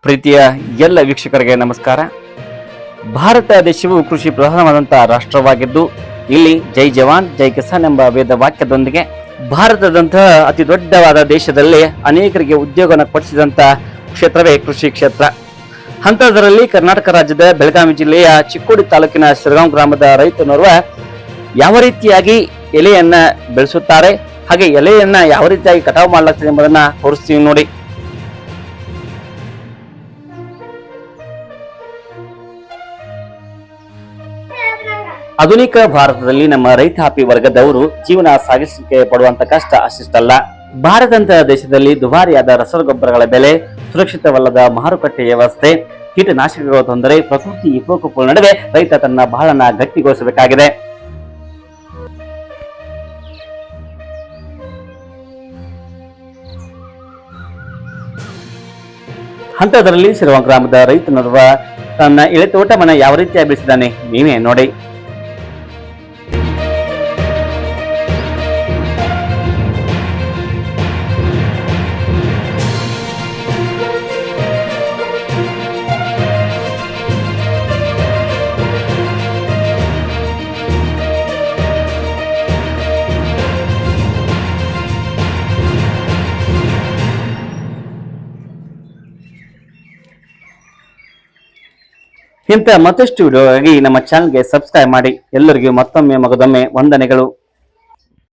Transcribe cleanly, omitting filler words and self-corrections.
ಪ್ರೀತಿಯ ಎಲ್ಲ ವೀಕ್ಷಕರಿಗೆ ನಮಸ್ಕಾರ. ಭಾರತ ದೇಶವು ಕೃಷಿ ಪ್ರಧಾನವಾದಂತಹ ರಾಷ್ಟ್ರವಾಗಿದ್ದು ಇಲ್ಲಿ ಜೈ ಜವಾನ್ ಜೈ ಕಿಸಾನ್ ಎಂಬ ವೇದ ವಾಕ್ಯದೊಂದಿಗೆ ಭಾರತದಂತಹ ಅತಿ ದೊಡ್ಡವಾದ ದೇಶದಲ್ಲಿ ಅನೇಕರಿಗೆ ಉದ್ಯೋಗವನ್ನು ಕೊಡಿಸಿದಂತಹ ಕ್ಷೇತ್ರವೇ ಕೃಷಿ ಕ್ಷೇತ್ರ. ಅಂಥದ್ರಲ್ಲಿ ಕರ್ನಾಟಕ ರಾಜ್ಯದ ಬೆಳಗಾವಿ ಜಿಲ್ಲೆಯ ಚಿಕ್ಕೋಡಿ ತಾಲೂಕಿನ ಸಿರಗಾಂವ್ ಗ್ರಾಮದ ರೈತನೋರ್ವ ಯಾವ ರೀತಿಯಾಗಿ ಎಲೆಯನ್ನ ಬೆಳೆಸುತ್ತಾರೆ, ಹಾಗೆ ಎಲೆಯನ್ನ ಯಾವ ರೀತಿಯಾಗಿ ಕಟಾವು ಮಾಡಲಾಗ್ತದೆ ಎಂಬುದನ್ನ ತೋರಿಸ್ತೀವಿ ನೋಡಿ. ಆಧುನಿಕ ಭಾರತದಲ್ಲಿ ನಮ್ಮ ರೈತಾಪಿ ವರ್ಗದವರು ಜೀವನ ಸಾಗಿಸಲಿಕ್ಕೆ ಪಡುವಂತ ಕಷ್ಟ ಅಷ್ಟಿಷ್ಟಲ್ಲ. ಭಾರತದಂತಹ ದೇಶದಲ್ಲಿ ದುಬಾರಿಯಾದ ರಸಗೊಬ್ಬರಗಳ ಬೆಲೆ, ಸುರಕ್ಷಿತವಲ್ಲದ ಮಾರುಕಟ್ಟೆ ವ್ಯವಸ್ಥೆ, ಕೀಟನಾಶಕಗಳ ತೊಂದರೆ, ಪ್ರಕೃತಿ ವಿಕೋಪಗಳ ನಡುವೆ ರೈತ ತನ್ನ ಬಾಳನ್ನ ಗಟ್ಟಿಗೊಳಿಸಬೇಕಾಗಿದೆ. ಅಂತದರಲ್ಲಿ ಸಿರಗಾಂವ್ ಗ್ರಾಮದ ರೈತನೋರ್ವ ತನ್ನ ಎಳೆ ತೋಟವನ್ನ ಯಾವ ರೀತಿಯಾಗಿ ಬೆಳೆಸಿದ್ದಾನೆ ನೀವೇ ನೋಡಿ. ಇಂಥ ಮತ್ತಷ್ಟು ವಿಡಿಯೋಗಾಗಿ ನಮ್ಮ ಚಾನಲ್ಗೆ ಸಬ್ಸ್ಕ್ರೈಬ್ ಮಾಡಿ. ಎಲ್ಲರಿಗೂ ಮತ್ತೊಮ್ಮೆ ಮಗದೊಮ್ಮೆ ವಂದನೆಗಳು.